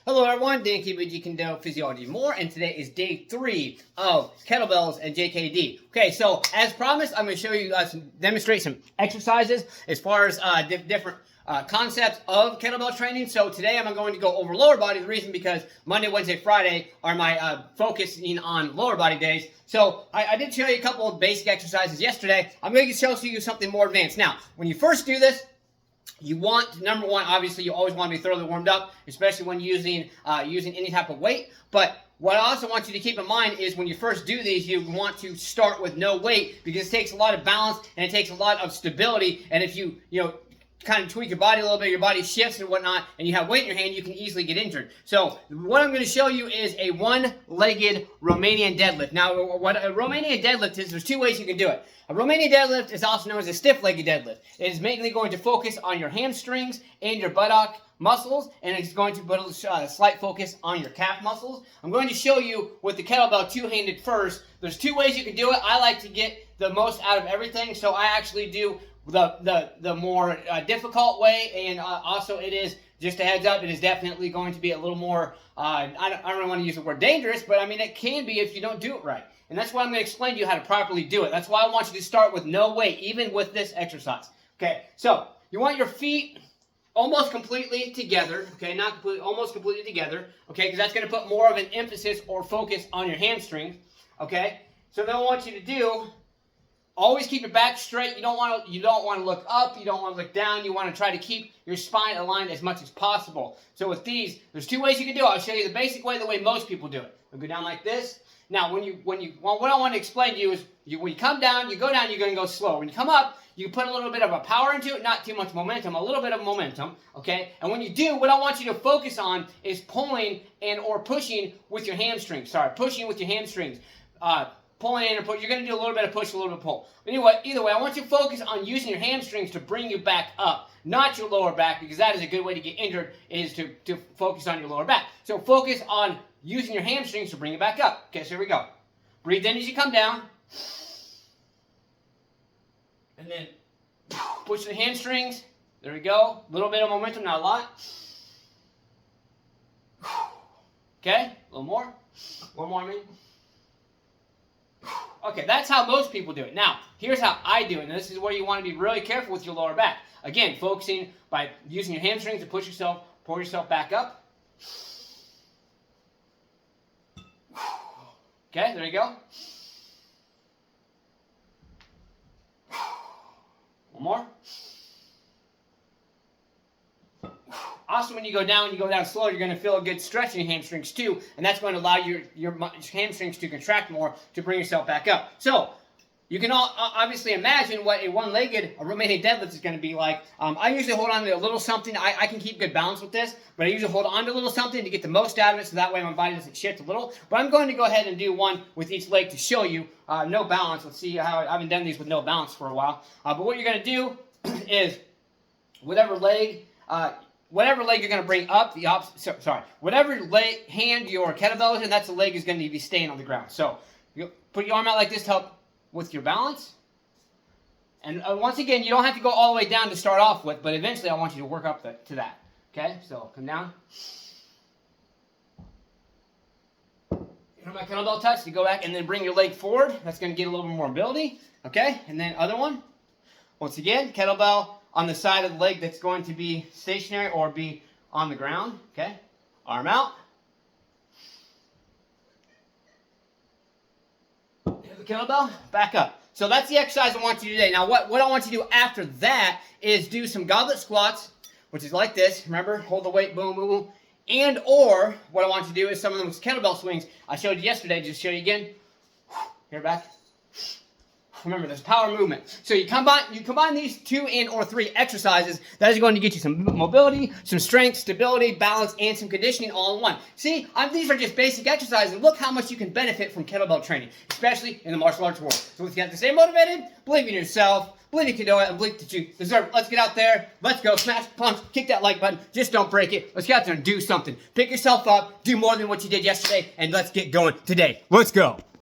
Hello everyone, Dan Jeet can do Physiology More, and today is day 3 of Kettlebells and JKD. Okay, so as promised, I'm going to show you demonstrate some exercises as far as different concepts of kettlebell training. So today I'm going to go over lower body. The reason because Monday, Wednesday, Friday are my focusing on lower body days. So I did show you a couple of basic exercises yesterday. I'm going to show you something more advanced. Now, when you first do this, you want, number one, obviously you always want to be thoroughly warmed up, especially when using any type of weight. But what I also want you to keep in mind is when you first do these, you want to start with no weight, because it takes a lot of balance and it takes a lot of stability. And if you kind of tweak your body a little bit, your body shifts and whatnot, and you have weight in your hand, you can easily get injured. So what I'm going to show you is a one-legged Romanian deadlift. Now, what a Romanian deadlift is, there's two ways you can do it. A Romanian deadlift is also known as a stiff-legged deadlift. It is mainly going to focus on your hamstrings and your buttock muscles, and it's going to put a slight focus on your calf muscles. I'm going to show you with the kettlebell two-handed first. There's two ways you can do it. I like to get the most out of everything, so I actually do the more difficult way, and also it is, just a heads up, it is definitely going to be a little more, I don't really want to use the word dangerous, but I mean it can be if you don't do it right. And that's why I'm going to explain to you how to properly do it. That's why I want you to start with no weight, even with this exercise. Okay, so you want your feet almost completely together, okay, not completely, almost completely together, okay, because that's going to put more of an emphasis or focus on your hamstrings, okay. So then I want you to do, always keep your back straight. You don't want to look up. You don't want to look down. You want to try to keep your spine aligned as much as possible. So with these, there's two ways you can do it. I'll show you the basic way, the way most people do it. We'll go down like this. Now, what I want to explain to you is, when you come down, you go down, you're going to go slow. When you come up, you put a little bit of a power into it, not too much momentum, a little bit of momentum, okay? And when you do, what I want you to focus on is pulling or pushing with your hamstrings. Sorry, pushing with your hamstrings. Pulling in and push. You're going to do a little bit of push, a little bit of pull. Anyway, either way, I want you to focus on using your hamstrings to bring you back up, not your lower back, because that is a good way to get injured, is to focus on your lower back. So focus on using your hamstrings to bring you back up. Okay, so here we go. Breathe in as you come down. And then push the hamstrings. There we go. A little bit of momentum, not a lot. Okay, a little more. One more, I mean. Okay, that's how most people do it. Now, here's how I do it, and this is where you want to be really careful with your lower back. Again, focusing by using your hamstrings to pull yourself back up. Okay, there you go. One more. Also, when you go down slow, you're going to feel a good stretch in your hamstrings too, and that's going to allow your hamstrings to contract more to bring yourself back up. So, you can obviously imagine what a one-legged Romanian deadlift is going to be like. I usually hold on to a little something. I can keep good balance with this, but I usually hold on to a little something to get the most out of it, so that way my body doesn't shift a little. But I'm going to go ahead and do one with each leg to show you no balance. Let's see how I haven't done these with no balance for a while. But what you're going to do is whatever leg you're going to bring up, whatever hand your kettlebell is in, that's the leg is going to be staying on the ground. So you put your arm out like this to help with your balance. And once again, you don't have to go all the way down to start off with, but eventually I want you to work up to that. Okay, so come down. My kettlebell touch, you go back and then bring your leg forward. That's going to get a little bit more mobility. Okay, and then other one. Once again, kettlebell on the side of the leg that's going to be stationary or be on the ground. Okay, arm out. Here's the kettlebell, back up. So that's the exercise I want you to do today. Now what I want you to do after that is do some goblet squats, which is like this. Remember, hold the weight, boom, boom, boom. And or what I want you to do is some of those kettlebell swings I showed you yesterday. Just show you again. Here, back. Remember, there's power movement. So you combine these 2 and or 3 exercises. That is going to get you some mobility, some strength, stability, balance, and some conditioning all in one. See, these are just basic exercises. Look how much you can benefit from kettlebell training, especially in the martial arts world. So if you have to stay motivated, believe in yourself, believe you can do it, and believe that you deserve it. Let's get out there. Let's go. Smash, punch, kick that like button. Just don't break it. Let's get out there and do something. Pick yourself up. Do more than what you did yesterday, and let's get going today. Let's go.